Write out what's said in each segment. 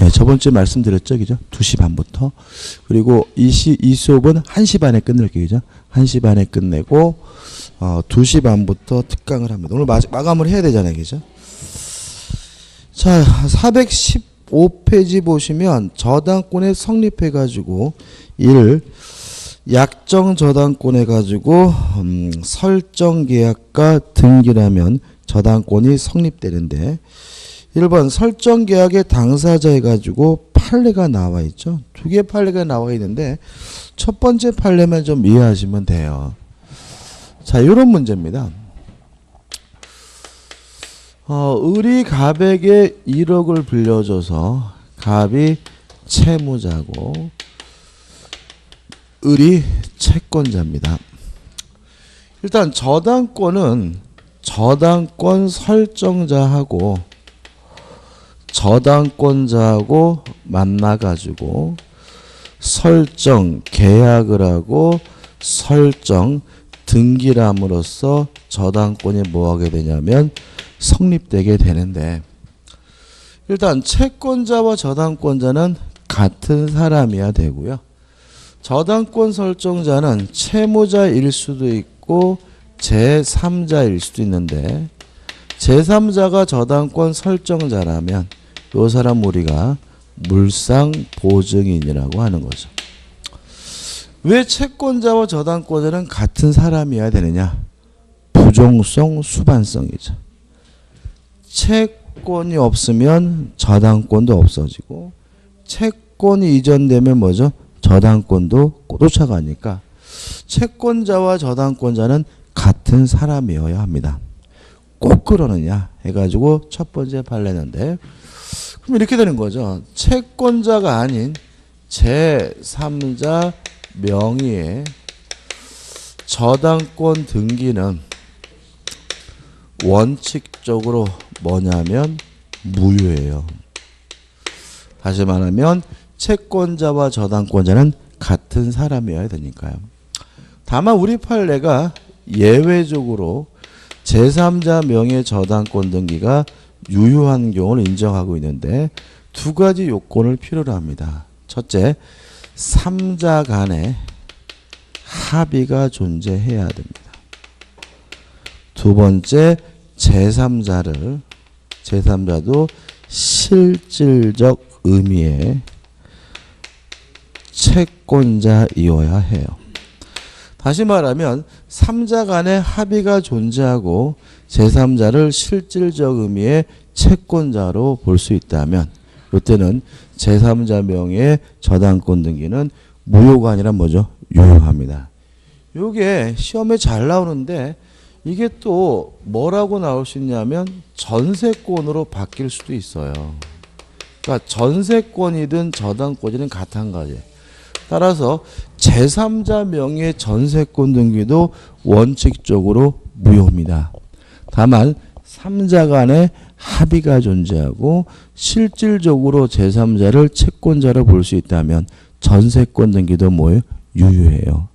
네, 저번주에 말씀드렸죠, 그죠? 2시 반부터. 그리고 이 수업은 1시 반에 끝낼게요, 그죠? 1시 반에 끝내고, 2시 반부터 특강을 합니다. 오늘 마감을 해야 되잖아요, 그죠? 자, 415페이지 보시면 저당권에 성립해가지고, 약정 저당권해가지고, 설정 계약과 등기라면 저당권이 성립되는데, 1번 설정 계약의 당사자 해가지고 판례가 나와 있죠. 2개의 판례가 나와 있는데 첫 번째 판례만 좀 이해하시면 돼요. 자, 이런 문제입니다. 을이 갑에게 1억을 빌려줘서 갑이 채무자고 을이 채권자입니다. 일단 저당권은 저당권 설정자하고 저당권자하고 만나가지고 설정 계약을 하고 설정 등기를 함으로써 저당권이 뭐하게 되냐면 성립되게 되는데, 일단 채권자와 저당권자는 같은 사람이어야 되고요. 저당권 설정자는 채무자일 수도 있고 제3자일 수도 있는데, 제3자가 저당권 설정자라면 이 사람 우리가 물상보증인이라고 하는 거죠. 왜 채권자와 저당권자는 같은 사람이어야 되느냐? 부종성 수반성이죠. 채권이 없으면 저당권도 없어지고, 채권이 이전되면 뭐죠? 저당권도 쫓아가니까 채권자와 저당권자는 같은 사람이어야 합니다. 꼭 그러느냐 해가지고 첫 번째 판례인데, 그럼 이렇게 되는 거죠. 채권자가 아닌 제3자 명의의 저당권 등기는 원칙적으로 뭐냐면 무효예요. 다시 말하면 채권자와 저당권자는 같은 사람이어야 되니까요. 다만 우리 판례가 예외적으로 제3자 명의 저당권 등기가 유효한 경우를 인정하고 있는데, 두 가지 요건을 필요로 합니다. 첫째, 3자 간의 합의가 존재해야 됩니다. 두 번째, 제3자도 실질적 의미의 채권자이어야 해요. 다시 말하면 3자 간의 합의가 존재하고 제3자를 실질적 의미의 채권자로 볼 수 있다면, 이때는 제3자 명의의 저당권 등기는 무효가 아니라 뭐죠? 유효합니다. 이게 시험에 잘 나오는데, 이게 또 뭐라고 나올 수 있냐면 전세권으로 바뀔 수도 있어요. 그러니까 전세권이든 저당권이든 같은 거지. 따라서 제3자 명의의 전세권 등기도 원칙적으로 무효입니다. 다만 3자 간의 합의가 존재하고 실질적으로 제3자를 채권자로 볼 수 있다면 전세권 등기도 뭐예요? 유효해요.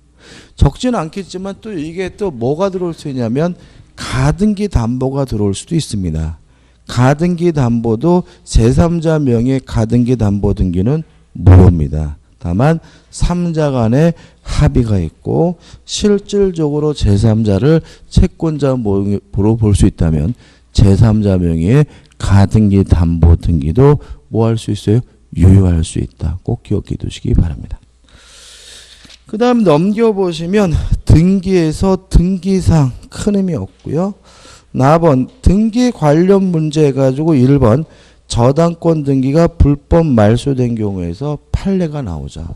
적지는 않겠지만 또 이게 또 뭐가 들어올 수 있냐면 가등기 담보가 들어올 수도 있습니다. 가등기 담보도 제3자 명의 가등기 담보 등기는 무효입니다. 다만 3자 간의 합의가 있고 실질적으로 제3자를 채권자로 볼 수 있다면 제3자 명의의 가등기 담보 등기도 뭐 할 수 있어요? 유효할 수 있다. 꼭 기억해 두시기 바랍니다. 그 다음 넘겨보시면 등기에서 등기상 큰 의미 없고요. 4번 등기 관련 문제 해가지고 1번 저당권 등기가 불법 말소된 경우에서 판례가 나오죠.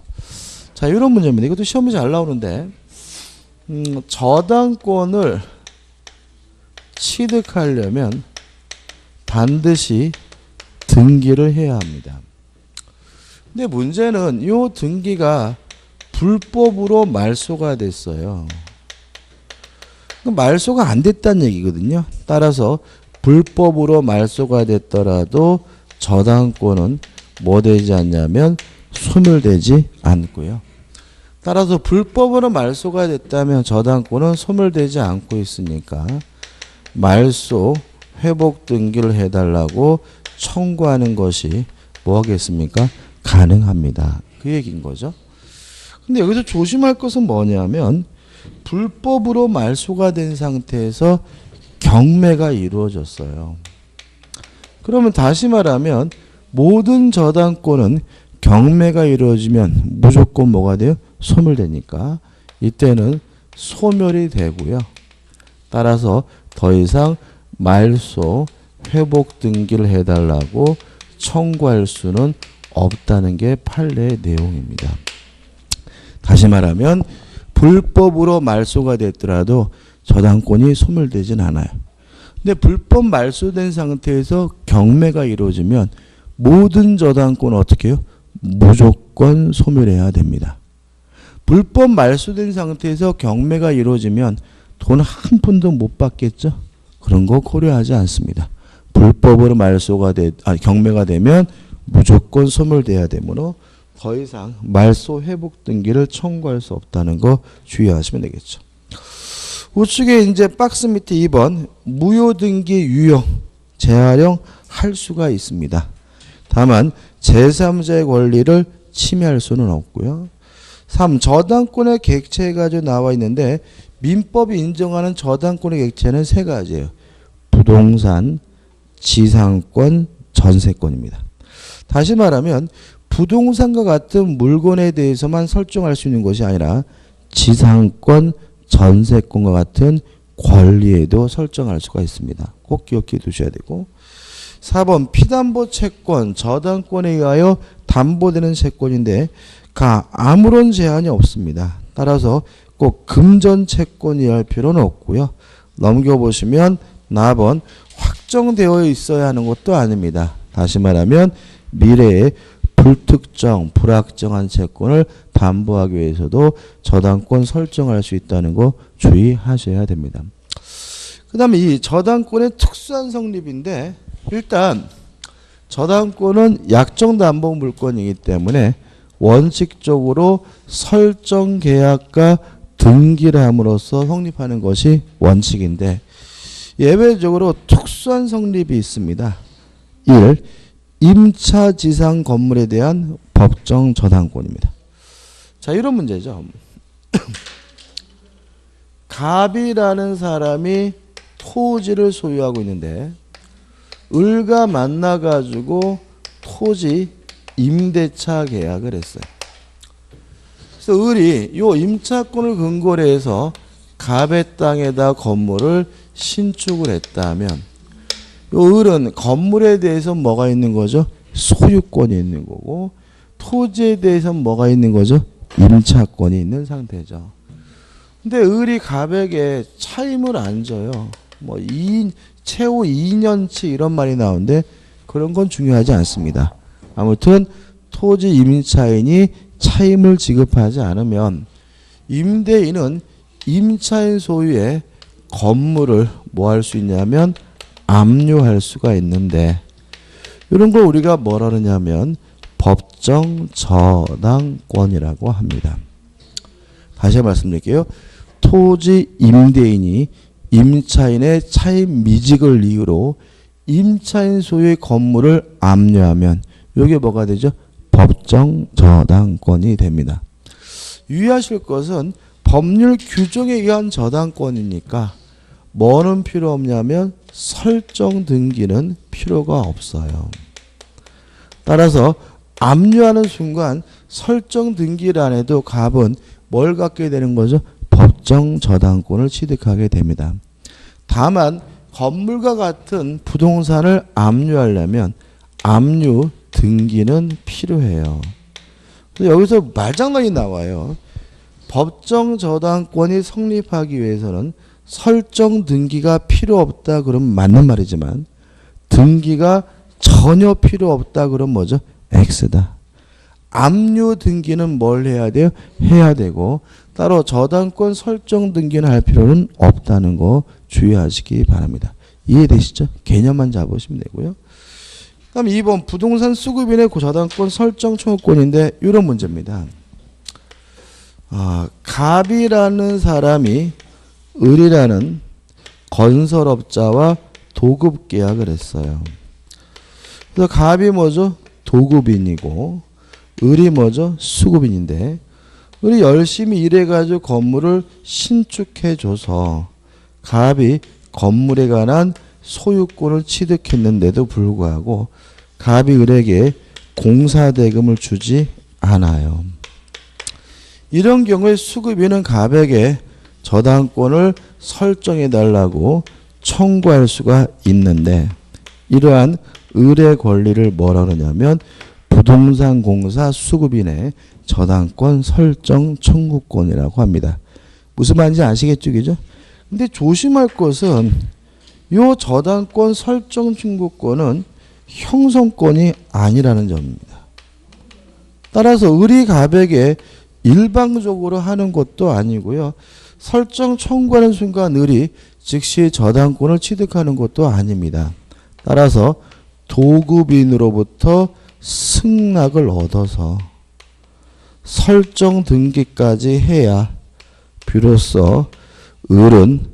자, 이런 문제입니다. 이것도 시험이 잘 나오는데, 저당권을 취득하려면 반드시 등기를 해야 합니다. 근데 문제는 이 등기가 불법으로 말소가 됐어요. 말소가 안 됐다는 얘기거든요. 따라서 불법으로 말소가 됐더라도 저당권은 뭐 되지 않냐면 소멸되지 않고요. 따라서 불법으로 말소가 됐다면 저당권은 소멸되지 않고 있으니까 말소 회복 등기를 해달라고 청구하는 것이 뭐 하겠습니까? 가능합니다. 그 얘기인 거죠. 근데 여기서 조심할 것은 뭐냐면 불법으로 말소가 된 상태에서 경매가 이루어졌어요. 그러면 다시 말하면 모든 저당권은 경매가 이루어지면 무조건 뭐가 돼요? 소멸되니까 이때는 소멸이 되고요. 따라서 더 이상 말소, 회복 등기를 해달라고 청구할 수는 없다는 게 판례의 내용입니다. 다시 말하면 불법으로 말소가 됐더라도 저당권이 소멸되진 않아요. 근데 불법 말소된 상태에서 경매가 이루어지면 모든 저당권은 어떻게 해요? 무조건 소멸해야 됩니다. 불법 말소된 상태에서 경매가 이루어지면 돈 한 푼도 못 받겠죠? 그런 거 고려하지 않습니다. 불법으로 경매가 되면 무조건 소멸돼야 되므로 더 이상 말소 회복 등기를 청구할 수 없다는 거 주의하시면 되겠죠. 우측에 이제 박스 밑에 2번 무효 등기 유용, 재활용 할 수가 있습니다. 다만 제3자의 권리를 침해할 수는 없고요. 3. 저당권의 객체가 나와 있는데 민법이 인정하는 저당권의 객체는 3가지예요. 부동산, 지상권, 전세권입니다. 다시 말하면 부동산과 같은 물건에 대해서만 설정할 수 있는 것이 아니라 지상권, 전세권과 같은 권리에도 설정할 수가 있습니다. 꼭 기억해 두셔야 되고 4번 피담보 채권, 저당권에 의하여 담보되는 채권인데 아무런 제한이 없습니다. 따라서 꼭 금전 채권이어야 할 필요는 없고요. 넘겨보시면 4번 확정되어 있어야 하는 것도 아닙니다. 다시 말하면 미래에 불특정, 불확정한 채권을 담보하기 위해서도 저당권 설정할 수 있다는 거 주의하셔야 됩니다. 그 다음에 이 저당권의 특수한 성립인데 일단 저당권은 약정담보 물건이기 때문에 원칙적으로 설정 계약과 등기를 함으로써 성립하는 것이 원칙인데 예외적으로 특수한 성립이 있습니다. 1. 임차지상 건물에 대한 법정 저당권입니다. 자, 이런 문제죠. 갑이라는 사람이 토지를 소유하고 있는데 을과 만나가지고 토지 임대차 계약을 했어요. 그래서 을이 이 임차권을 근거로 해서 갑의 땅에다 건물을 신축을 했다면 이 을은 건물에 대해서 뭐가 있는 거죠? 소유권이 있는 거고 토지에 대해서 뭐가 있는 거죠? 임차권이 있는 상태죠. 근데 을이 갑에게 차임을 안 줘요. 뭐 최후 2년치 이런 말이 나오는데 그런 건 중요하지 않습니다. 아무튼 토지 임차인이 차임을 지급하지 않으면 임대인은 임차인 소유의 건물을 뭐 할 수 있냐면 압류할 수가 있는데 이런 걸 우리가 뭐라 그러냐면 법정 저당권이라고 합니다. 다시 말씀드릴게요. 토지 임대인이 임차인의 차임 미직을 이유로 임차인 소유의 건물을 압류하면 이게 뭐가 되죠? 법정 저당권이 됩니다. 유의하실 것은 법률 규정에 의한 저당권이니까 뭐는 필요 없냐면 설정 등기는 필요가 없어요. 따라서 압류하는 순간 설정 등기를 안 해도 갑은 뭘 갖게 되는 거죠? 법정 저당권을 취득하게 됩니다. 다만 건물과 같은 부동산을 압류하려면 압류 등기는 필요해요. 그래서 여기서 말장난이 나와요. 법정 저당권이 성립하기 위해서는 설정 등기가 필요 없다 그러면 맞는 말이지만 등기가 전혀 필요 없다 그러면 뭐죠? X다. 압류 등기는 뭘 해야 돼요? 해야 되고 따로 저당권 설정 등기는 할 필요는 없다는 거 주의하시기 바랍니다. 이해되시죠? 개념만 잡으시면 되고요. 그다음 2번 부동산 수급인의 저당권 설정 청구권인데 이런 문제입니다. 갑이라는 사람이 을이라는 건설업자와 도급 계약을 했어요. 그래서 갑이 뭐죠? 도급인이고 을이 뭐죠? 수급인인데 을이 열심히 일해가지고 건물을 신축해줘서 갑이 건물에 관한 소유권을 취득했는데도 불구하고 갑이 을에게 공사대금을 주지 않아요. 이런 경우에 수급인은 갑에게 저당권을 설정해달라고 청구할 수가 있는데 이러한 을의 권리를 뭐라 그러냐면 부동산공사 수급인의 저당권 설정 청구권이라고 합니다. 무슨 말인지 아시겠죠? 그죠? 근데 조심할 것은 요 저당권 설정 청구권은 형성권이 아니라는 점입니다. 따라서 을이 갑에게 일방적으로 하는 것도 아니고요. 설정 청구하는 순간 을이 즉시 저당권을 취득하는 것도 아닙니다. 따라서 도급인으로부터 승낙을 얻어서 설정 등기까지 해야 비로소 을은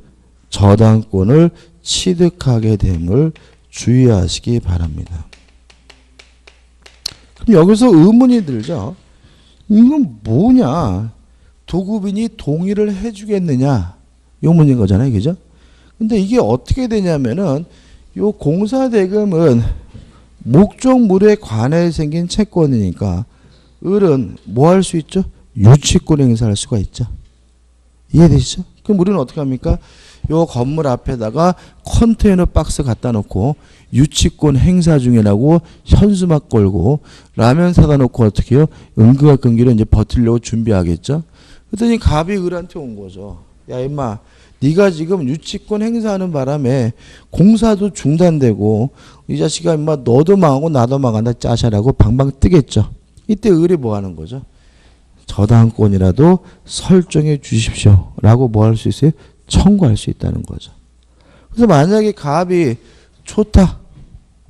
저당권을 취득하게 됨을 주의하시기 바랍니다. 그럼 여기서 의문이 들죠. 이건 뭐냐? 도급인이 동의를 해주겠느냐? 이 문제인 거잖아요. 그죠? 근데 이게 어떻게 되냐면은 요 공사대금은 목적물에 관해 생긴 채권이니까 을은 뭐 할 수 있죠? 유치권 행사할 수가 있죠. 이해되시죠? 그럼 우리는 어떻게 합니까? 요 건물 앞에다가 컨테이너 박스 갖다 놓고 유치권 행사 중이라고 현수막 걸고 라면 사다 놓고 어떻게 해요? 은근한 끈기로 이제 버티려고 준비하겠죠. 그랬더니 갑이 을한테 온 거죠. 야 임마 네가 지금 유치권 행사하는 바람에 공사도 중단되고 이 자식아 임마 너도 망하고 나도 망한다 짜샤라고 방방 뜨겠죠. 이때 을이 뭐 하는 거죠? 저당권이라도 설정해 주십시오 라고 뭐 할 수 있어요? 청구할 수 있다는 거죠. 그래서 만약에 갑이 좋다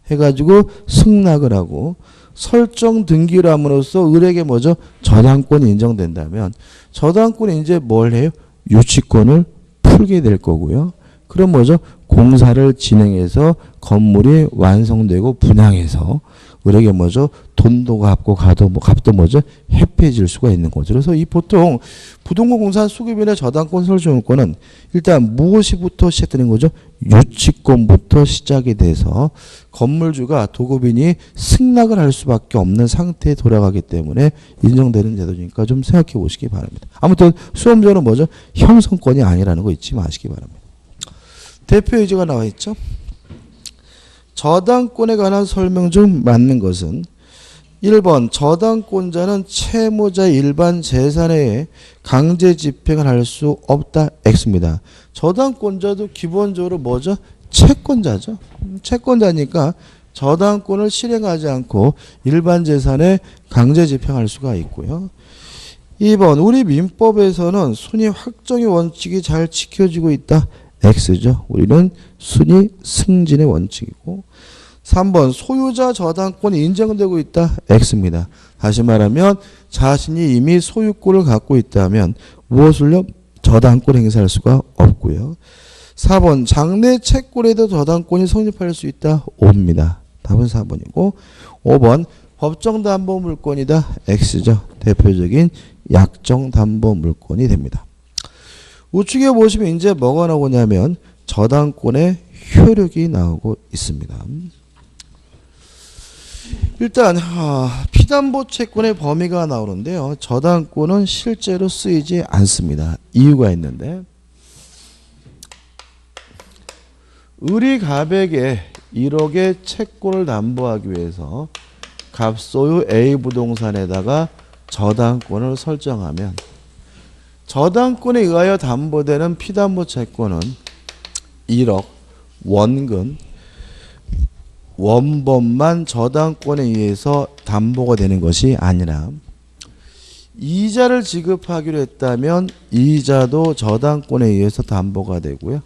해가지고 승낙을 하고 설정 등기를 함으로써 을에게 뭐죠? 저당권이 인정된다면 저당권이 이제 뭘 해요? 유치권을 풀게 될 거고요. 그럼 뭐죠? 공사를 진행해서 건물이 완성되고 분양해서 을에게 뭐죠? 돈도 갚고 값도 뭐죠? 해피해질 수가 있는 거죠. 그래서 이 보통 부동산공사 수급인의 저당권 설정권은 일단 무엇이부터 시작되는 거죠? 유치권부터 시작이 돼서 건물주가 도급인이 승낙을 할 수밖에 없는 상태에 돌아가기 때문에 인정되는 제도니까 좀 생각해 보시기 바랍니다. 아무튼 수험자는 뭐죠? 형성권이 아니라는 거 잊지 마시기 바랍니다. 대표 예제가 나와 있죠. 저당권에 관한 설명 중 맞는 것은 1번 저당권자는 채무자의 일반 재산에 강제 집행을 할 수 없다. X입니다. 저당권자도 기본적으로 뭐죠? 채권자죠. 채권자니까 저당권을 실행하지 않고 일반 재산에 강제 집행할 수가 있고요. 2번 우리 민법에서는 순위 확정의 원칙이 잘 지켜지고 있다. X죠. 우리는 순위 승진의 원칙이고 3번 소유자 저당권이 인정되고 있다. X입니다. 다시 말하면 자신이 이미 소유권을 갖고 있다면 무엇을요? 저당권 행사할 수가 없고요. 4번 장래 채권에도 저당권이 성립할 수 있다. O입니다. 답은 4번이고 5번 법정담보물권이다. X죠. 대표적인 약정담보물권이 됩니다. 우측에 보시면 이제 뭐가 나오냐면 저당권의 효력이 나오고 있습니다. 일단 피담보 채권의 범위가 나오는데요. 저당권은 실제로 쓰이지 않습니다. 이유가 있는데 을이 갑에게 1억의 채권을 담보하기 위해서 갑소유 A 부동산에다가 저당권을 설정하면 저당권에 의하여 담보되는 피담보 채권은 1억 원금 원범만 저당권에 의해서 담보가 되는 것이 아니라 이자를 지급하기로 했다면 이자도 저당권에 의해서 담보가 되고요.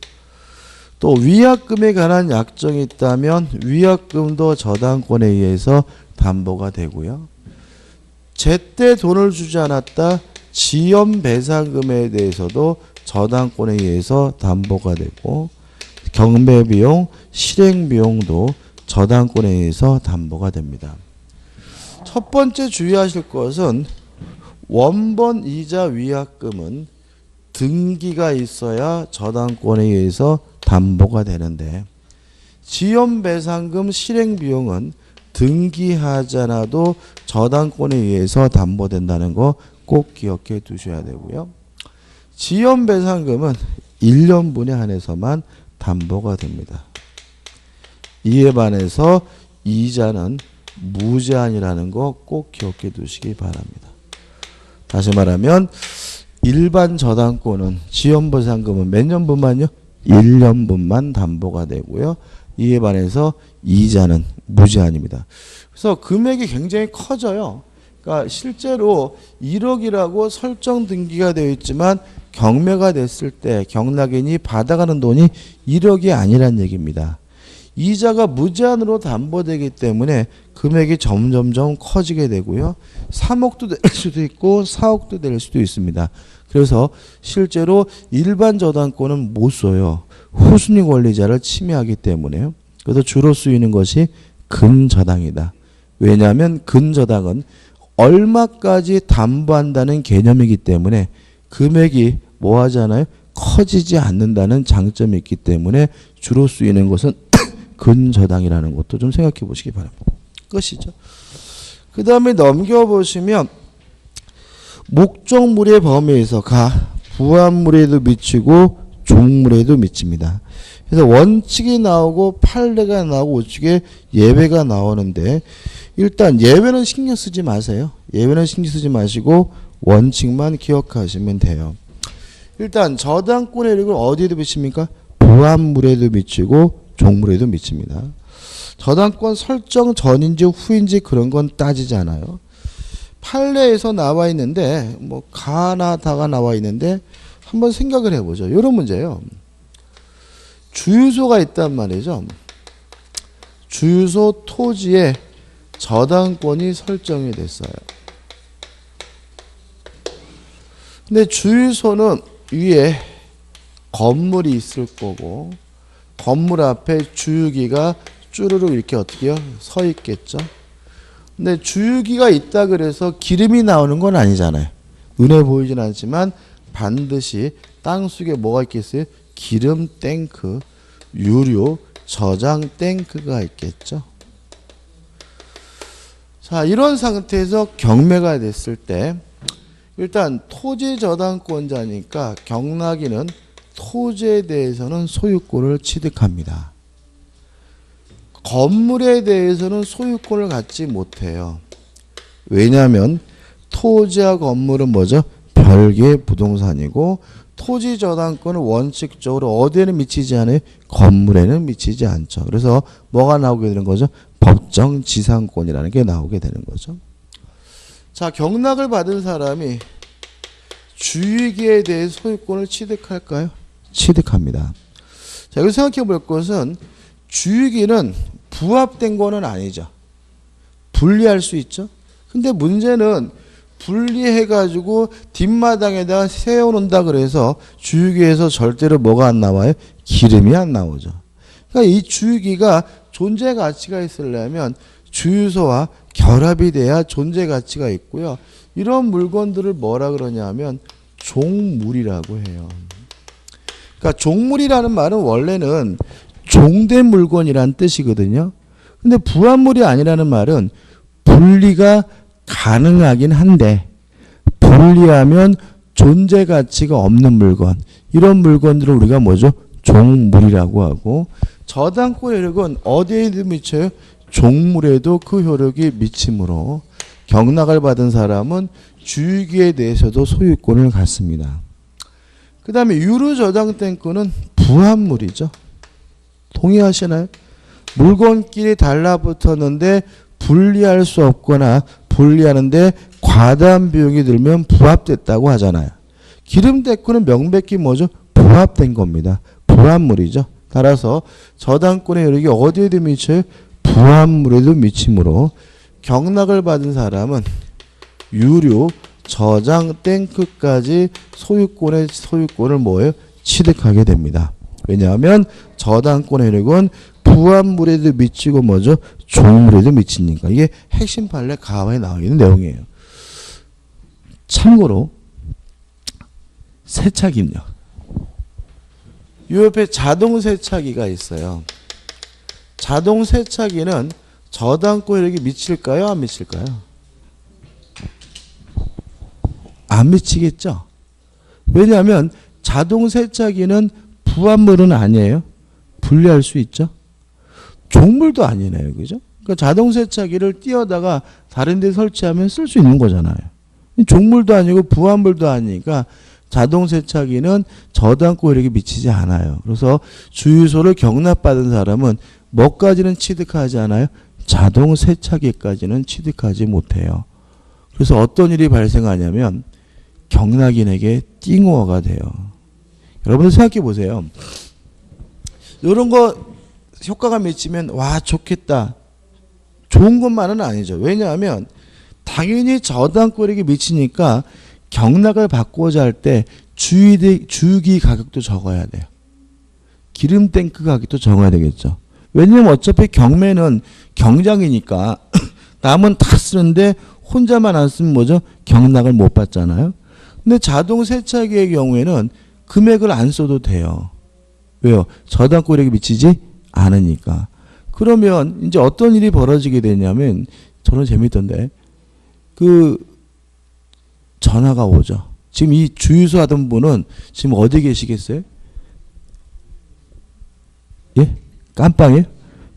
또 위약금에 관한 약정이 있다면 위약금도 저당권에 의해서 담보가 되고요. 제때 돈을 주지 않았다 지연배상금에 대해서도 저당권에 의해서 담보가 되고 경매비용, 실행비용도 저당권에 의해서 담보가 됩니다. 첫 번째 주의하실 것은 원본 이자 위약금은 등기가 있어야 저당권에 의해서 담보가 되는데 지연배상금 실행비용은 등기하지 않아도 저당권에 의해서 담보된다는 거 꼭 기억해 두셔야 되고요. 지연배상금은 1년분에 한해서만 담보가 됩니다. 이에 반해서 이자는 무제한이라는 거 꼭 기억해 두시기 바랍니다. 다시 말하면 일반 저당권은 지연배상금은 몇 년분만요? 1년분만 담보가 되고요. 이에 반해서 이자는 무제한입니다. 그래서 금액이 굉장히 커져요. 그러니까 실제로 1억이라고 설정 등기가 되어 있지만 경매가 됐을 때 경락인이 받아가는 돈이 1억이 아니란 얘기입니다. 이자가 무제한으로 담보되기 때문에 금액이 점점점 커지게 되고요. 3억도 될 수도 있고 4억도 될 수도 있습니다. 그래서 실제로 일반 저당권은 못 써요. 후순위 권리자를 침해하기 때문에요. 그래서 주로 쓰이는 것이 근저당이다. 왜냐하면 근저당은 얼마까지 담보한다는 개념이기 때문에 금액이 뭐 하잖아요? 커지지 않는다는 장점이 있기 때문에 주로 쓰이는 것은 근저당이라는 것도 좀 생각해 보시기 바랍니다. 끝이죠. 그 다음에 넘겨보시면 목적물의 범위에서 부합물에도 미치고 종물에도 미칩니다. 그래서 원칙이 나오고 판례가 나오고 우측에 예외가 나오는데 일단 예외는 신경 쓰지 마세요. 예외는 신경 쓰지 마시고 원칙만 기억하시면 돼요. 일단 저당권의 이력을 어디에도 미칩니까? 부합물에도 미치고 종물에도 미칩니다. 저당권 설정 전인지 후인지 그런 건 따지지 않아요. 판례에서 나와 있는데 뭐 가나 다가 나와 있는데 한번 생각을 해보죠. 이런 문제예요. 주유소가 있단 말이죠. 주유소 토지에 저당권이 설정이 됐어요. 근데 주유소는 위에 건물이 있을 거고 건물 앞에 주유기가 쭈르륵 이렇게 어떻게 해요? 서 있겠죠. 근데 주유기가 있다 그래서 기름이 나오는 건 아니잖아요. 눈에 보이진 않지만 반드시 땅속에 뭐가 있겠어요? 기름 탱크, 유료 저장 탱크가 있겠죠. 자, 이런 상태에서 경매가 됐을 때 일단 토지 저당권자니까 경락인은 토지에 대해서는 소유권을 취득합니다. 건물에 대해서는 소유권을 갖지 못해요. 왜냐하면 토지와 건물은 뭐죠? 별개의 부동산이고 토지 저당권은 원칙적으로 어디에는 미치지 않아요? 건물에는 미치지 않죠. 그래서 뭐가 나오게 되는 거죠? 법정 지상권이라는 게 나오게 되는 거죠. 자, 경락을 받은 사람이 주유기에 대해 소유권을 취득할까요? 취득합니다. 자, 여기서 생각해 볼 것은 주유기는 부합된 거는 아니죠. 분리할 수 있죠. 근데 문제는 분리해가지고 뒷마당에다가 세워놓는다 그래서 주유기에서 절대로 뭐가 안 나와요? 기름이 안 나오죠. 그러니까 이 주유기가 존재 가치가 있으려면 주유소와 결합이 돼야 존재 가치가 있고요. 이런 물건들을 뭐라 그러냐면 종물이라고 해요. 그러니까 종물이라는 말은 원래는 종된 물건이란 뜻이거든요. 근데 부합물이 아니라는 말은 분리가 가능하긴 한데 분리하면 존재 가치가 없는 물건, 이런 물건들을 우리가 뭐죠? 종물이라고 하고, 저당권의 효력은 어디에도 미쳐요? 종물에도 그 효력이 미치므로 경락을 받은 사람은 주유기에 대해서도 소유권을 갖습니다. 그 다음에 유류저당권은 부합물이죠. 동의하시나요? 물건끼리 달라붙었는데 분리할 수 없거나 분리하는데 과다한 비용이 들면 부합됐다고 하잖아요. 기름대꾸는 명백히 뭐죠? 부합된 겁니다. 부합물이죠. 따라서 저당권의 효력이 어디에도 미쳐요? 부합물에도 미치므로 경락을 받은 사람은 유료, 저장, 탱크까지 소유권을 뭐예요? 취득하게 됩니다. 왜냐하면 저당권 효력은 부합물에도 미치고 뭐죠? 종물에도 미치니까. 이게 핵심 판례 가와에 나와 있는 내용이에요. 참고로 세차기는요. 이 옆에 자동 세차기가 있어요. 자동 세차기는 저당권 효력이 미칠까요? 안 미칠까요? 안 미치겠죠. 왜냐하면 자동 세차기는 부합물은 아니에요. 분리할 수 있죠. 종물도 아니네요. 그죠? 그러니까 자동 세차기를 띄어다가 다른 데 설치하면 쓸 수 있는 거잖아요. 종물도 아니고 부합물도 아니니까 자동 세차기는 저당권 효력이 미치지 않아요. 그래서 주유소를 경납받은 사람은 뭐까지는 취득하지 않아요? 자동 세차기까지는 취득하지 못해요. 그래서 어떤 일이 발생하냐면 경락인에게 띵호가 돼요. 여러분들 생각해 보세요. 이런 거 효과가 미치면 와 좋겠다. 좋은 것만은 아니죠. 왜냐하면 당연히 저당권력이 미치니까 경락을 바꾸고자 할 때 주유기 가격도 적어야 돼요. 기름 탱크 가격도 적어야 되겠죠. 왜냐하면 어차피 경매는 경장이니까 남은 다 쓰는데 혼자만 안 쓰면 뭐죠? 경락을 못 받잖아요. 근데 자동 세차기의 경우에는 금액을 안 써도 돼요. 왜요? 저당권력이 미치지 않으니까. 그러면 이제 어떤 일이 벌어지게 되냐면 저는 재밌던데 전화가 오죠. 지금 이 주유소 하던 분은 지금 어디 계시겠어요? 예? 깜빵이에요?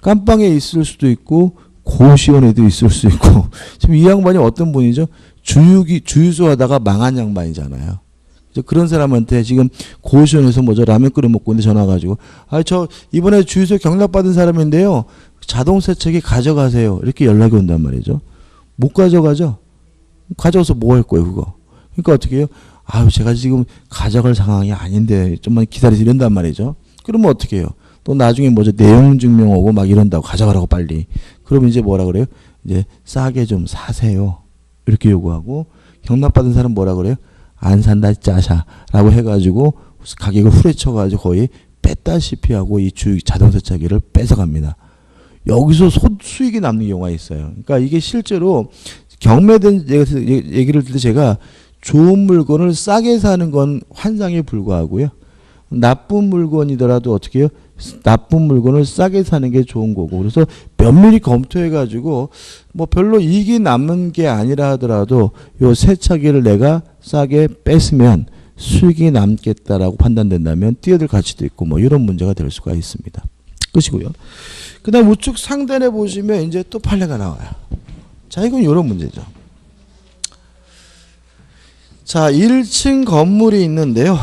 깜빵에 있을 수도 있고 고시원에도 있을 수 있고 지금 이 양반이 어떤 분이죠? 주유소 하다가 망한 양반이잖아요. 그런 사람한테 지금 고시원에서 뭐죠? 라면 끓여 먹고 있는데 전화 가지고 저 이번에 주유소 경락받은 사람인데요. 자동 세차기 가져가세요. 이렇게 연락이 온단 말이죠. 못 가져가죠? 가져가서 뭐 할 거예요, 그거? 그러니까 어떻게 해요? 제가 지금 가져갈 상황이 아닌데 좀만 기다리세요 이런단 말이죠. 그러면 어떻게 해요? 또 나중에 뭐죠? 내용 증명 오고 막 이런다고 가져가라고 빨리. 그러면 이제 뭐라 그래요? 이제 싸게 좀 사세요. 이렇게 요구하고 경락받은 사람 뭐라 그래요? 안 산다 짜샤라고 해가지고 가격을 후려쳐가지고 거의 뺐다시피 하고 이 자동 세차기를 뺏어갑니다. 여기서 수익이 남는 경우가 있어요. 그러니까 이게 실제로 경매된 얘기를 들 때 제가 좋은 물건을 싸게 사는 건 환상에 불과하고요. 나쁜 물건이더라도 어떻게 해요? 나쁜 물건을 싸게 사는 게 좋은 거고. 그래서 면밀히 검토해가지고 뭐 별로 이익이 남는 게 아니라 하더라도 요 세차기를 내가 싸게 뺐으면 수익이 남겠다라고 판단된다면 뛰어들 가치도 있고 뭐 이런 문제가 될 수가 있습니다. 끝이고요. 그 다음 우측 상단에 보시면 이제 또 판례가 나와요. 자, 이건 이런 문제죠. 자, 1층 건물이 있는데요.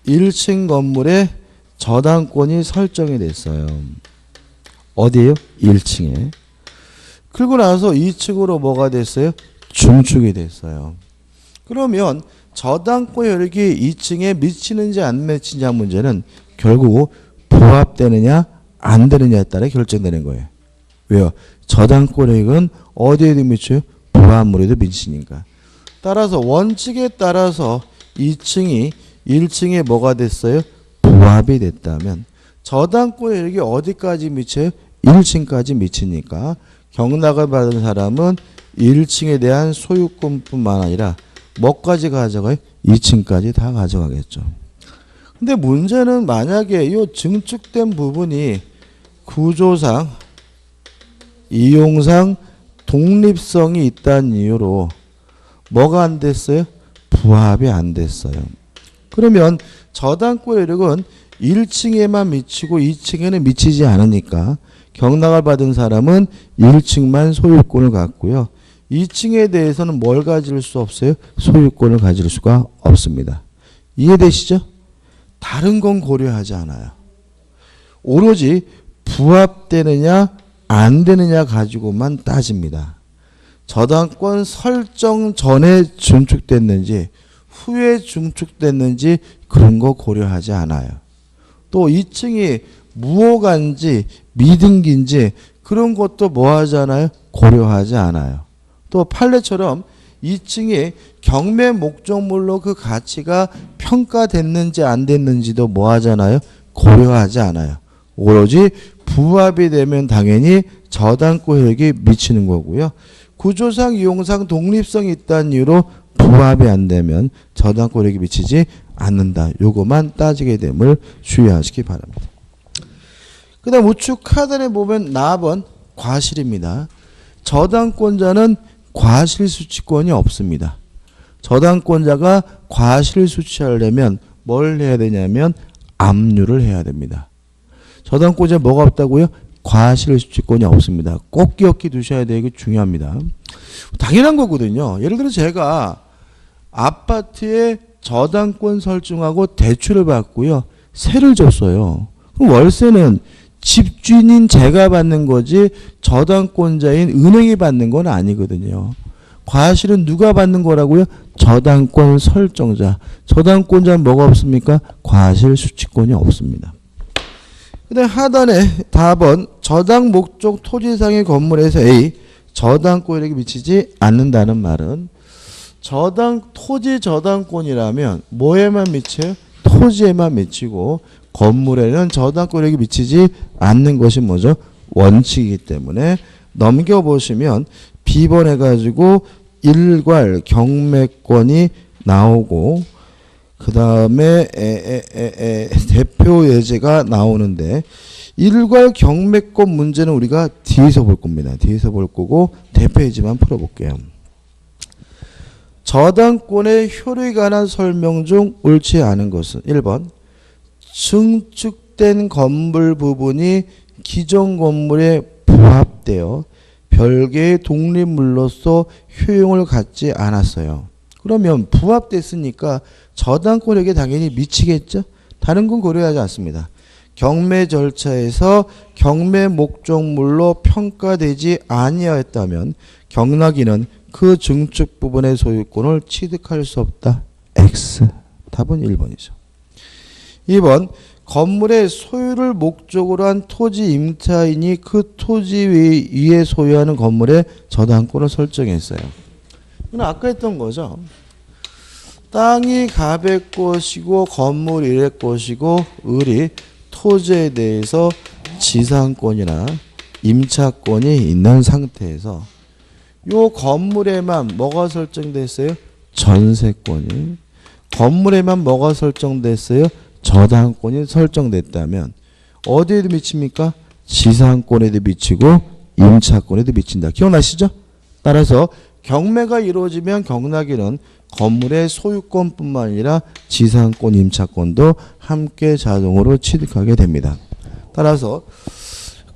1층 건물에 저당권이 설정이 됐어요. 어디에요? 1층에. 그리고 나서 2층으로 뭐가 됐어요? 중축이 됐어요. 그러면 저당권 효력이 2층에 미치는지 안 미치느냐 문제는 결국 부합되느냐 안 되느냐에 따라 결정되는 거예요. 왜요? 저당권 효력은 어디에도 미쳐요? 부합물에도 미치니까. 따라서 원칙에 따라서 2층이 1층에 뭐가 됐어요? 부합이 됐다면 저당권 효력이 어디까지 미쳐요? 1층까지 미치니까 경락을 받은 사람은 1층에 대한 소유권뿐만 아니라 뭐까지 가져가요? 2층까지 다 가져가겠죠. 근데 문제는 만약에 이 증축된 부분이 구조상, 이용상 독립성이 있다는 이유로 뭐가 안 됐어요? 부합이 안 됐어요. 그러면 저당권 효력은 1층에만 미치고 2층에는 미치지 않으니까 경락을 받은 사람은 1층만 소유권을 갖고요. 2층에 대해서는 뭘 가질 수 없어요? 소유권을 가질 수가 없습니다. 이해되시죠? 다른 건 고려하지 않아요. 오로지 부합되느냐 안 되느냐 가지고만 따집니다. 저당권 설정 전에 중축됐는지 후에 중축됐는지 그런 거 고려하지 않아요. 또 2층이 무허가인지 미등기인지 그런 것도 뭐 하잖아요? 고려하지 않아요. 또 판례처럼 2층이 경매 목적물로 그 가치가 평가됐는지 안 됐는지도 뭐 하잖아요? 고려하지 않아요. 오로지 부합이 되면 당연히 저당권 효력이 미치는 거고요. 구조상 이용상 독립성이 있다는 이유로 부합이 안 되면 저당권 효력이 미치지 않는다. 요거만 따지게 됨을 주의하시기 바랍니다. 그 다음 우측 하단에 보면 나번 과실입니다. 저당권자는 과실수취권이 없습니다. 저당권자가 과실수취하려면 뭘 해야 되냐면 압류를 해야 됩니다. 저당권자 뭐가 없다고요? 과실수취권이 없습니다. 꼭 기억해 두셔야 돼요. 이게 중요합니다. 당연한 거거든요. 예를 들어 제가 아파트에 저당권 설정하고 대출을 받고요. 세를 줬어요. 그럼 월세는 집주인인 제가 받는 거지 저당권자인 은행이 받는 건 아니거든요. 과실은 누가 받는 거라고요? 저당권 설정자. 저당권자는 뭐가 없습니까? 과실수취권이 없습니다. 그 다음 하단에 답은 저당 목적 토지상의 건물에서 A 저당권 효력이 미치지 않는다는 말은 토지 저당권이라면 뭐에만 미쳐요? 토지에만 미치고 건물에는 저당권 효력이 미치지 않는 것이 뭐죠? 원칙이기 때문에 넘겨보시면 B번 해가지고 일괄 경매권이 나오고 그 다음에 대표 예제가 나오는데 일괄 경매권 문제는 우리가 뒤에서 볼 겁니다. 뒤에서 볼 거고 대표 예제만 풀어볼게요. 저당권의 효력에 관한 설명 중 옳지 않은 것은 1번 증축된 건물 부분이 기존 건물에 부합되어 별개의 독립물로서 효용을 갖지 않았어요. 그러면 부합됐으니까 저당권에게 당연히 미치겠죠. 다른 건 고려하지 않습니다. 경매 절차에서 경매 목적물로 평가되지 아니하였다면 경락인은 그 증축 부분의 소유권을 취득할 수 없다. X. 답은 1번이죠. 2번 건물의 소유를 목적으로 한 토지 임차인이 그 토지 위에 소유하는 건물에 저당권을 설정했어요. 이건 아까 했던 거죠. 땅이 갑의 것이고 건물이 일의 것이고 을이 토지에 대해서 지상권이나 임차권이 있는 상태에서 요 건물에만 뭐가 설정됐어요? 전세권이. 건물에만 뭐가 설정됐어요? 저당권이 설정됐다면 어디에도 미칩니까? 지상권에도 미치고 임차권에도 미친다. 기억나시죠? 따라서 경매가 이루어지면 경락인은 건물의 소유권뿐만 아니라 지상권, 임차권도 함께 자동으로 취득하게 됩니다. 따라서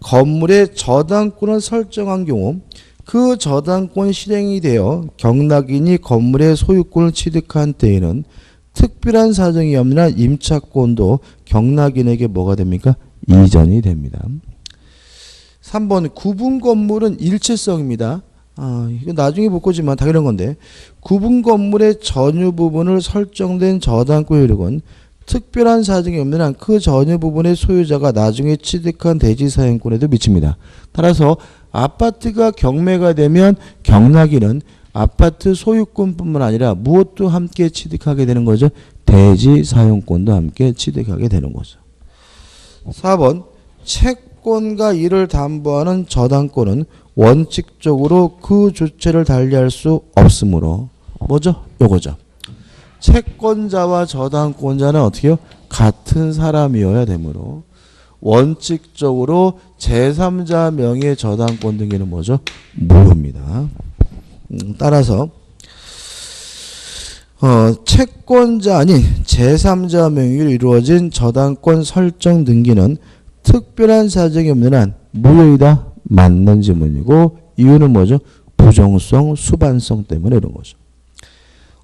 건물의 저당권을 설정한 경우 그 저당권 실행이 되어 경락인이 건물의 소유권을 취득한 때에는 특별한 사정이 없는 한 임차권도 경락인에게 뭐가 됩니까? 이전이 됩니다. 3번 구분 건물은 일체성입니다. 이거 나중에 볼 거지만 당연한 건데 구분 건물의 전유 부분을 설정된 저당권 효력은 특별한 사정이 없는 한 그 전유 부분의 소유자가 나중에 취득한 대지 사용권에도 미칩니다. 따라서 아파트가 경매가 되면 경락인은 아파트 소유권뿐만 아니라 무엇도 함께 취득하게 되는 거죠. 대지 사용권도 함께 취득하게 되는 거죠. 4번 채권과 이를 담보하는 저당권은 원칙적으로 그 주체를 달리할 수 없으므로 뭐죠? 요거죠. 채권자와 저당권자는 어떻게 해요? 같은 사람이어야 되므로 원칙적으로 제3자 명의 저당권 등기는 뭐죠? 무효입니다. 따라서 채권자 아닌 제3자 명의로 이루어진 저당권 설정 등기는 특별한 사정이 없는 한 무효이다. 맞는 지문이고 이유는 뭐죠? 부정성, 수반성 때문에 이런 거죠.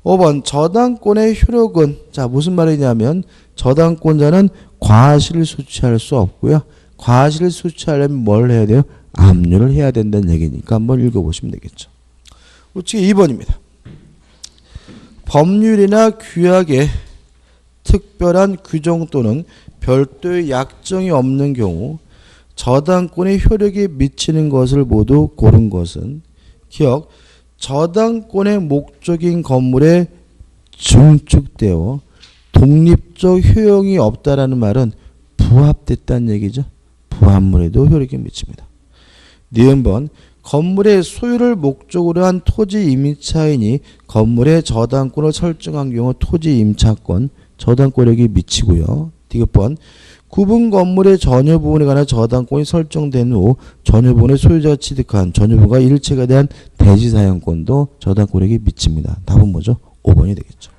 5번 저당권의 효력은 자 무슨 말이냐면 저당권자는 과실을 수취할 수 없고요. 과실을 수취하려면 뭘 해야 돼요? 압류를 해야 된다는 얘기니까 한번 읽어보시면 되겠죠. 우측에 2번입니다. 법률이나 규약에 특별한 규정 또는 별도의 약정이 없는 경우 저당권의 효력이 미치는 것을 모두 고른 것은 기억 저당권의 목적인 건물에 증축되어 독립적 효용이 없다라는 말은 부합됐다는 얘기죠. 부합물에도 효력이 미칩니다. 니은번 건물의 소유를 목적으로 한 토지 임차인이 건물의 저당권을 설정한 경우 토지 임차권, 저당권력이 미치고요. 디귿번 구분 건물의 전유 부분에 관한 저당권이 설정된 후 전유 부분의 소유자가 취득한 전유 부분과 일체가 대한 대지 사용권도 저당권력이 미칩니다. 답은 뭐죠? 5번이 되겠죠.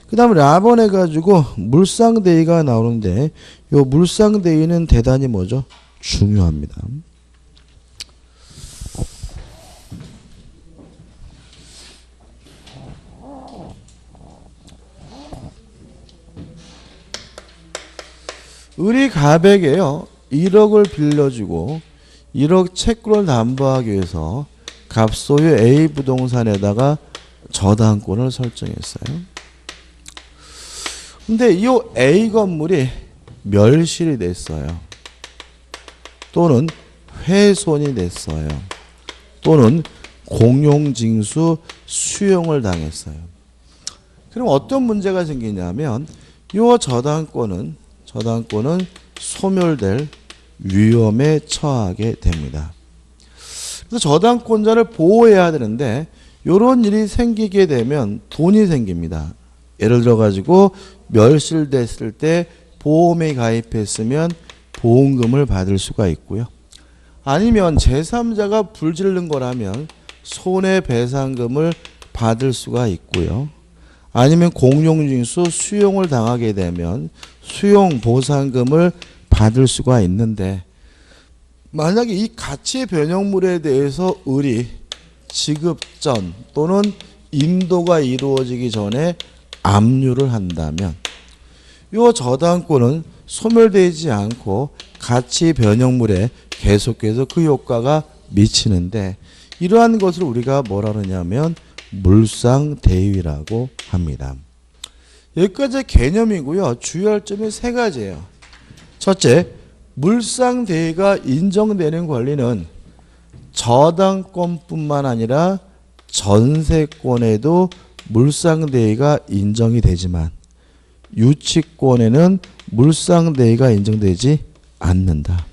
그 다음 라번 해가지고 물상대위가 나오는데 이 물상대위는 대단히 뭐죠? 중요합니다. 을이 갑에게요 1억을 빌려주고 1억 채권을 담보하기 위해서 갑소유 A 부동산에다가 저당권을 설정했어요. 근데 이 A 건물이 멸실이 됐어요. 또는 훼손이 됐어요. 또는 공용징수 수용을 당했어요. 그럼 어떤 문제가 생기냐면 이 저당권은 소멸될 위험에 처하게 됩니다. 그래서 저당권자를 보호해야 되는데 이런 일이 생기게 되면 돈이 생깁니다. 예를 들어 가지고 멸실됐을 때 보험에 가입했으면 보험금을 받을 수가 있고요. 아니면 제3자가 불질른 거라면 손해배상금을 받을 수가 있고요. 아니면 공용징수 수용을 당하게 되면 수용보상금을 받을 수가 있는데 만약에 이 가치 변형물에 대해서 을이 지급 전 또는 인도가 이루어지기 전에 압류를 한다면 이 저당권은 소멸되지 않고 가치 변형물에 계속해서 그 효과가 미치는데 이러한 것을 우리가 뭐라 그러냐면 물상대위라고 합니다. 여기까지 개념이고요. 주의할 점이 세 가지예요. 첫째, 물상대위가 인정되는 권리는 저당권뿐만 아니라 전세권에도 물상대위가 인정이 되지만 유치권에는 물상대위가 인정되지 않는다.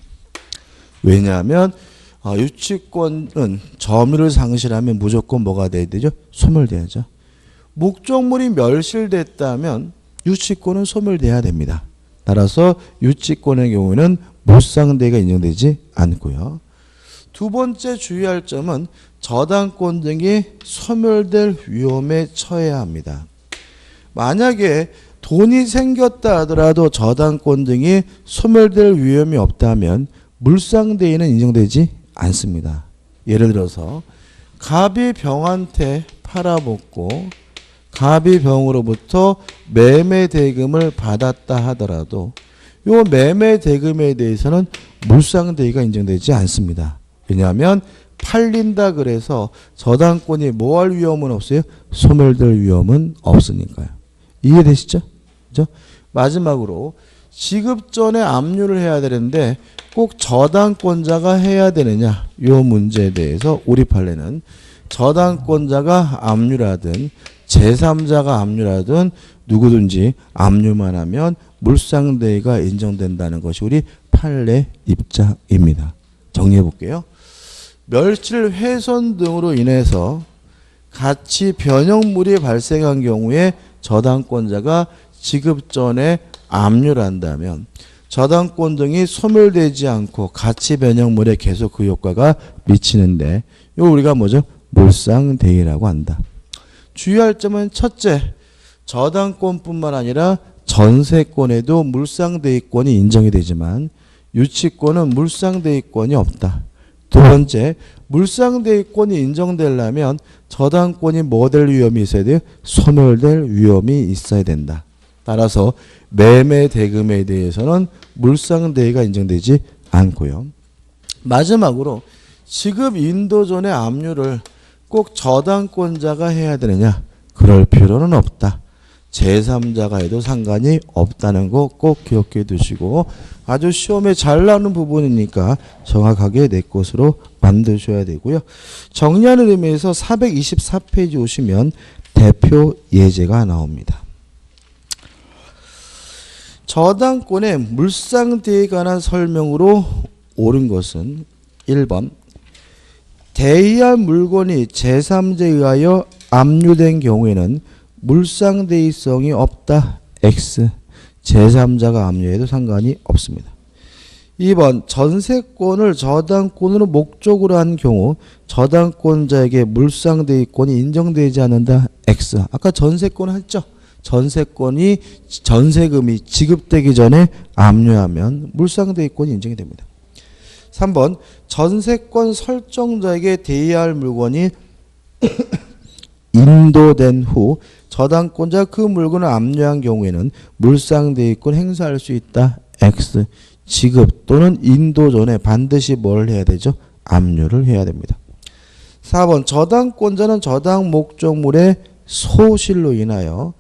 왜냐하면 유치권은 점유를 상실하면 무조건 뭐가 돼야 되죠? 소멸돼야죠. 목적물이 멸실됐다면 유치권은 소멸돼야 됩니다. 따라서 유치권의 경우에는 물상대위가 인정되지 않고요. 두 번째 주의할 점은 저당권 등이 소멸될 위험에 처해야 합니다. 만약에 돈이 생겼다 하더라도 저당권 등이 소멸될 위험이 없다면 물상대위는 인정되지 않습니다. 예를 들어서 갑이 병한테 팔아먹고 갑이 병으로부터 매매 대금을 받았다 하더라도 이 매매 대금에 대해서는 물상대위가 인정되지 않습니다. 왜냐하면 팔린다 그래서 저당권이 뭐 할 위험은 없어요? 소멸될 위험은 없으니까요. 이해되시죠? 그죠? 마지막으로 지급 전에 압류를 해야 되는데 꼭 저당권자가 해야 되느냐 이 문제에 대해서 우리 판례는 저당권자가 압류라든 제3자가 압류라든 누구든지 압류만 하면 물상대위가 인정된다는 것이 우리 판례 입장입니다. 정리해 볼게요. 멸실, 훼손 등으로 인해서 가치 변형물이 발생한 경우에 저당권자가 지급 전에 압류를 한다면 저당권 등이 소멸되지 않고 가치 변형물에 계속 그 효과가 미치는데 이거 우리가 뭐죠? 물상대위라고 한다. 주의할 점은 첫째, 저당권뿐만 아니라 전세권에도 물상대위권이 인정이 되지만 유치권은 물상대위권이 없다. 두 번째, 물상대위권이 인정되려면 저당권이 뭐 될 위험이 있어야 돼요? 소멸될 위험이 있어야 된다. 따라서 매매 대금에 대해서는 물상대위가 인정되지 않고요. 마지막으로 지급 인도 전의 압류를 꼭 저당권자가 해야 되느냐? 그럴 필요는 없다. 제3자가 해도 상관이 없다는 거 꼭 기억해 두시고 아주 시험에 잘 나오는 부분이니까 정확하게 내 것으로 만드셔야 되고요. 정리하는 의미에서 424페이지 오시면 대표 예제가 나옵니다. 저당권의 물상대에 관한 설명으로 옳은 것은 1번 대의할 물건이 제3자에 의하여 압류된 경우에는 물상대의성이 없다. X. 제3자가 압류해도 상관이 없습니다. 2번 전세권을 저당권으로 목적으로 한 경우 저당권자에게 물상대의권이 인정되지 않는다. X. 아까 전세권 했죠. 전세권이 전세금이 지급되기 전에 압류하면 물상대의권이 인정이 됩니다. 3번 전세권 설정자에게 대의할 물건이 인도된 후 저당권자 그 물건을 압류한 경우에는 물상대의권 행사할 수 있다. X. 지급 또는 인도 전에 반드시 뭘 해야 되죠? 압류를 해야 됩니다. 4번 저당권자는 저당 목적물의 소실로 인하여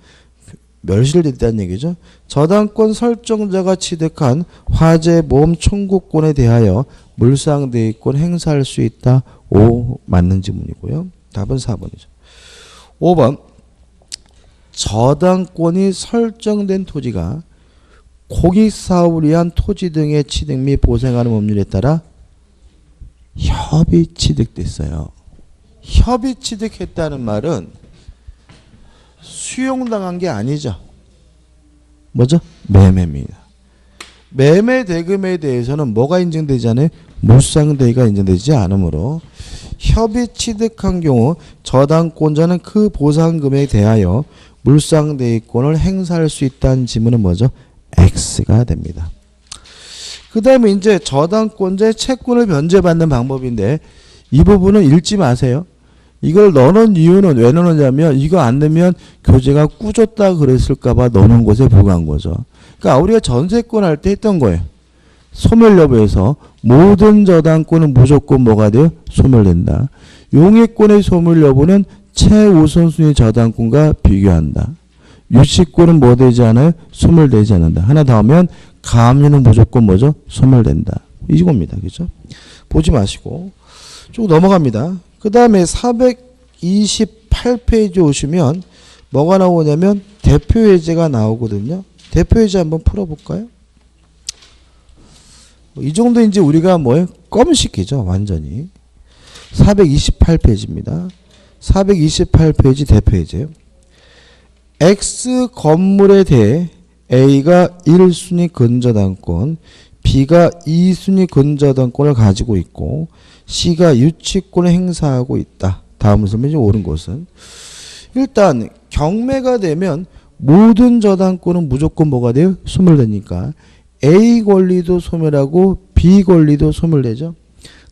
멸실됐다는 얘기죠. 저당권 설정자가 취득한 화재보험 청구권에 대하여 물상대의권 행사할 수 있다. O. 맞는 지문이고요. 답은 4번이죠. 5번 저당권이 설정된 토지가 고객사업을 위한 토지 등의 취득 및 보생하는 법률에 따라 협의 취득됐어요. 협의 취득했다는 말은 수용당한 게 아니죠. 뭐죠? 매매입니다. 매매 대금에 대해서는 뭐가 인정되지 않아요? 물상대의가 인정되지 않으므로 협의 취득한 경우 저당권자는 그 보상금에 대하여 물상대의권을 행사할 수 있다는 지문은 뭐죠? X가 됩니다. 그 다음에 이제 저당권자의 채권을 변제받는 방법인데 이 부분은 읽지 마세요. 이걸 넣어놓은 이유는 왜 넣느냐면 이거 안 넣으면 교재가 꾸졌다 그랬을까봐 넣어놓은 것에 불과한 거죠. 그러니까 우리가 전세권 할 때 했던 거예요. 소멸여부에서 모든 저당권은 무조건 뭐가 돼요? 소멸된다. 용의권의 소멸여부는 최우선순위 저당권과 비교한다. 유치권은 뭐 되지 않아요? 소멸되지 않는다. 하나 더 하면 가압류는 무조건 뭐죠? 소멸된다. 이겁니다. 그죠? 보지 마시고 쭉 넘어갑니다. 그 다음에 428페이지 오시면 뭐가 나오냐면 대표예제가 나오거든요. 대표예제 한번 풀어볼까요? 이 정도 이제 우리가 뭐예요? 껌식이죠. 완전히. 428페이지입니다. 428페이지 대표예제요. X 건물에 대해 A가 1순위 근저당권, B가 2순위 근저당권을 가지고 있고 C가 유치권을 행사하고 있다. 다음 설명이 옳은 것은 일단 경매가 되면 모든 저당권은 무조건 뭐가 돼요? 소멸되니까 A 권리도 소멸하고 B 권리도 소멸되죠.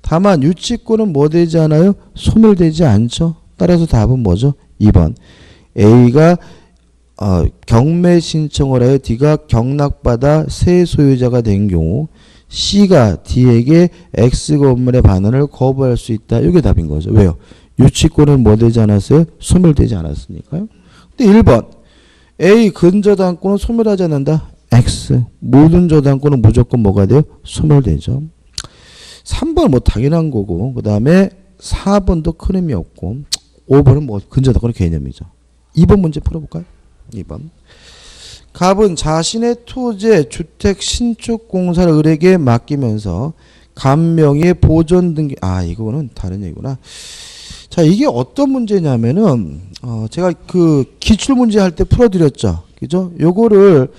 다만 유치권은 뭐 되지 않아요? 소멸되지 않죠. 따라서 답은 뭐죠? 2번. A가 경매 신청을 하여 D가 경락받아 새 소유자가 된 경우 C가 D에게 X 건물의 반환을 거부할 수 있다. 이게 답인 거죠. 왜요? 유치권은 뭐 되지 않았어요? 소멸되지 않았으니까요. 근데 1번. A 근저당권은 소멸하지 않는다. X. 모든 저당권은 무조건 뭐가 돼요? 소멸되죠. 3번 뭐 당연한 거고 그 다음에 4번도 큰 의미 없고 5번은 뭐 근저당권의 개념이죠. 2번 문제 풀어볼까요? 2번. 갑은 자신의 토지의 주택 신축 공사를 을에게 맡기면서 갑명의 보존 등기 이거는 다른 얘기구나. 자, 이게 어떤 문제냐면은 제가 그 기출 문제 할 때 풀어드렸죠. 그죠? 요거를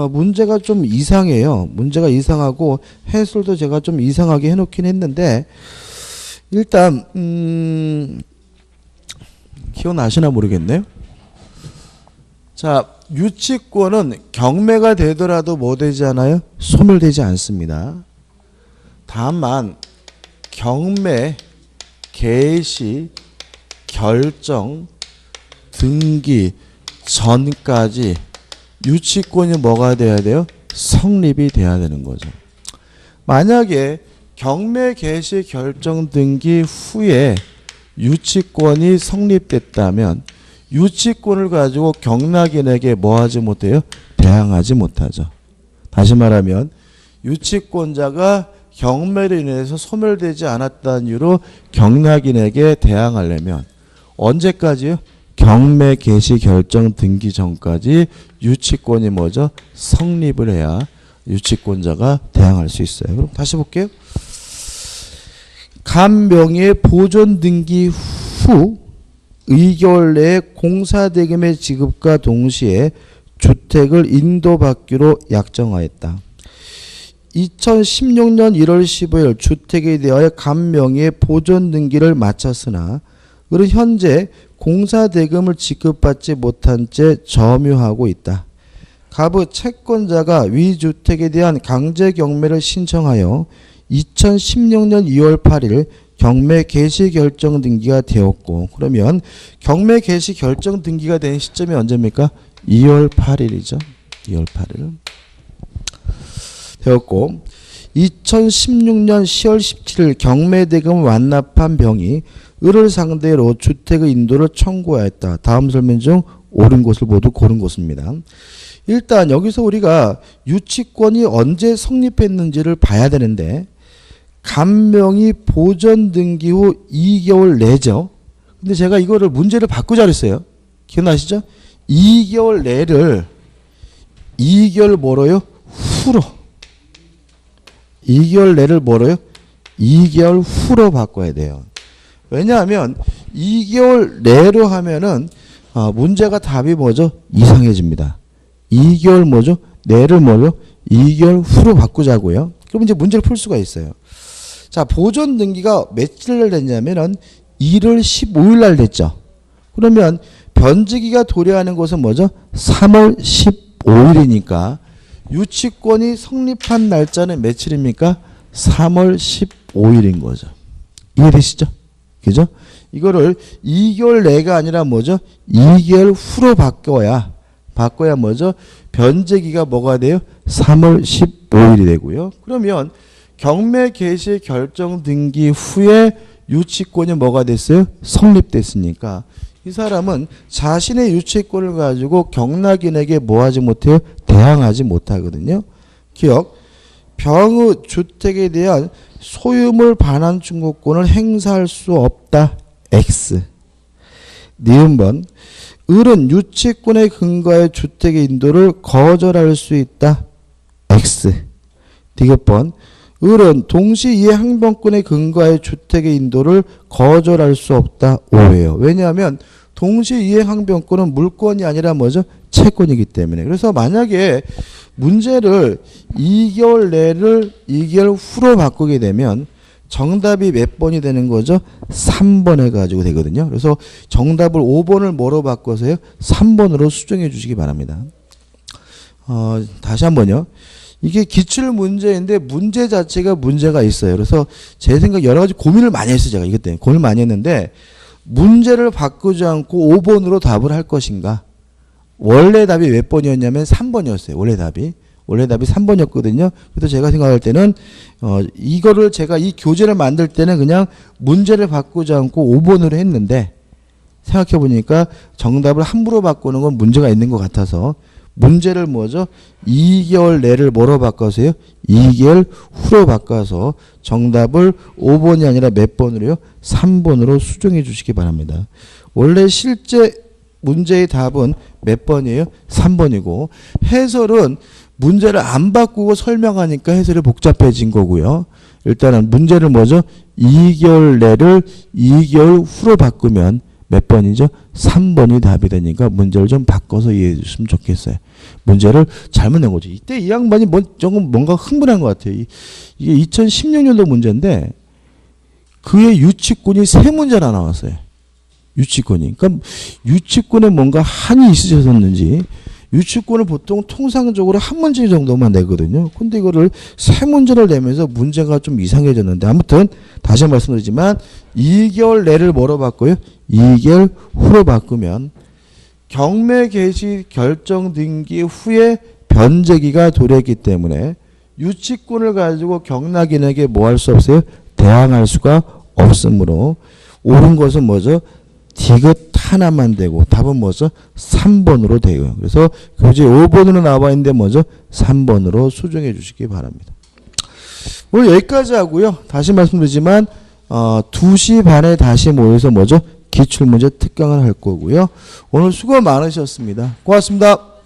문제가 좀 이상해요. 문제가 이상하고 해설도 제가 좀 이상하게 해놓긴 했는데 일단 기억나시나 모르겠네요. 자, 유치권은 경매가 되더라도 뭐 되지 않아요? 소멸되지 않습니다. 다만 경매, 개시, 결정, 등기 전까지 유치권이 뭐가 돼야 돼요? 성립이 돼야 되는 거죠. 만약에 경매, 개시, 결정, 등기 후에 유치권이 성립됐다면 유치권을 가지고 경락인에게 뭐 하지 못해요? 대항하지 못하죠. 다시 말하면 유치권자가 경매로 인해서 소멸되지 않았다는 이유로 경락인에게 대항하려면 언제까지요? 경매 개시 결정 등기 전까지 유치권이 뭐죠? 성립을 해야 유치권자가 대항할 수 있어요. 그럼 다시 볼게요. 간 명의의 보존 등기 후 2개월 내에 공사대금의 지급과 동시에 주택을 인도받기로 약정하였다. 2016년 1월 15일 주택에 대하여 간 명의의 보존 등기를 마쳤으나 그는 현재 공사대금을 지급받지 못한 채 점유하고 있다. 갑의 채권자가 위 주택에 대한 강제 경매를 신청하여 2016년 2월 8일 경매 개시 결정 등기가 되었고, 그러면 경매 개시 결정 등기가 된 시점이 언제입니까? 2월 8일이죠. 2월 8일 되었고, 2016년 10월 17일 경매대금을 완납한 병이 을을 상대로 주택의 인도를 청구하였다. 다음 설명 중 옳은 것을 모두 고른 것입니다. 일단 여기서 우리가 유치권이 언제 성립했는지를 봐야 되는데, 간명이 보존 등기 후 2개월 내죠. 근데 제가 이거를 문제를 바꾸자 그랬어요. 기억나시죠? 2개월 내를 2개월 뭐로요? 후로. 2개월 내를 뭐로요? 2개월 후로 바꿔야 돼요. 왜냐하면 2개월 내로 하면은 문제가 답이 뭐죠? 이상해집니다. 2개월 뭐죠? 내를 뭐죠? 2개월 후로 바꾸자고요. 그럼 이제 문제를 풀 수가 있어요. 자, 보존 등기가 며칠 날 됐냐면은 1월 15일 날 됐죠. 그러면 변제기가 도래하는 것은 뭐죠? 3월 15일이니까 유치권이 성립한 날짜는 며칠입니까? 3월 15일인 거죠. 이해되시죠? 그죠? 이거를 2개월 내가 아니라 뭐죠? 2개월 후로 바꿔야 뭐죠? 변제기가 뭐가 돼요? 3월 15일이 되고요. 그러면 경매 개시 결정 등기 후에 유치권이 뭐가 됐어요? 성립됐으니까 이 사람은 자신의 유치권을 가지고 경락인에게 뭐 하지 못해요? 대항하지 못하거든요. 기억, 병의 주택에 대한 소유물 반환 청구권을 행사할 수 없다. X. 니은번, 을은 유치권에 근거해 주택의 인도를 거절할 수 있다. X. 디귿번, 을은 동시 이해 항변권에 근거해 주택의 인도를 거절할 수 없다. O예요. 왜냐하면 동시 이행 항변권은 물권이 아니라 뭐죠? 채권이기 때문에. 그래서 만약에 문제를 2개월 내를 2개월 후로 바꾸게 되면 정답이 몇 번이 되는 거죠? 3번 해가지고 되거든요. 그래서 정답을 5번을 뭐로 바꿔서요? 3번으로 수정해 주시기 바랍니다. 다시 한번요. 이게 기출 문제인데 문제 자체가 문제가 있어요. 그래서 제 생각 여러 가지 고민을 많이 했어요. 제가 이것 때문에 고민을 많이 했는데 문제를 바꾸지 않고 5번으로 답을 할 것인가? 원래 답이 몇 번이었냐면 3번이었어요. 원래 답이 3번이었거든요. 그래서 제가 생각할 때는 이거를 제가 이 교재를 만들 때는 그냥 문제를 바꾸지 않고 5번으로 했는데 생각해 보니까 정답을 함부로 바꾸는 건 문제가 있는 것 같아서 문제를 뭐죠? 2개월 내를 뭐로 바꿔서요? 2개월 후로 바꿔서 정답을 5번이 아니라 몇 번으로요? 3번으로 수정해 주시기 바랍니다. 원래 실제 문제의 답은 몇 번이에요? 3번이고 해설은 문제를 안 바꾸고 설명하니까 해설이 복잡해진 거고요. 일단은 문제를 뭐죠? 2개월 내를 2개월 후로 바꾸면 몇 번이죠? 3번이 답이 되니까 문제를 좀 바꿔서 이해해 주시면 좋겠어요. 문제를 잘못 낸 거죠. 이때 이 양반이 조금 뭔가 흥분한 것 같아요. 이게 2016년도 문제인데 그의 유치권이 3문제나 나왔어요. 유치권이. 그러니까 유치권에 뭔가 한이 있으셨는지 유치권을 보통 통상적으로 한 문제 정도만 내거든요. 근데 이거를 3문제를 내면서 문제가 좀 이상해졌는데 아무튼 다시 말씀드리지만 2개월 내를 뭐로 바꿔요? 2개월 후로 바꾸면 경매 개시 결정 등기 후에 변제기가 도래했기 때문에 유치권을 가지고 경락인에게 뭐 할 수 없어요? 대항할 수가 없으므로 옳은 것은 뭐죠? 디귿 하나만 되고 답은 뭐죠? 3번으로 돼요. 그래서 교재 5번으로 나와 있는데 뭐죠? 3번으로 수정해 주시기 바랍니다. 오늘 여기까지 하고요. 다시 말씀드리지만 2시 반에 다시 모여서 뭐죠? 기출문제 특강을 할 거고요. 오늘 수고 많으셨습니다. 고맙습니다.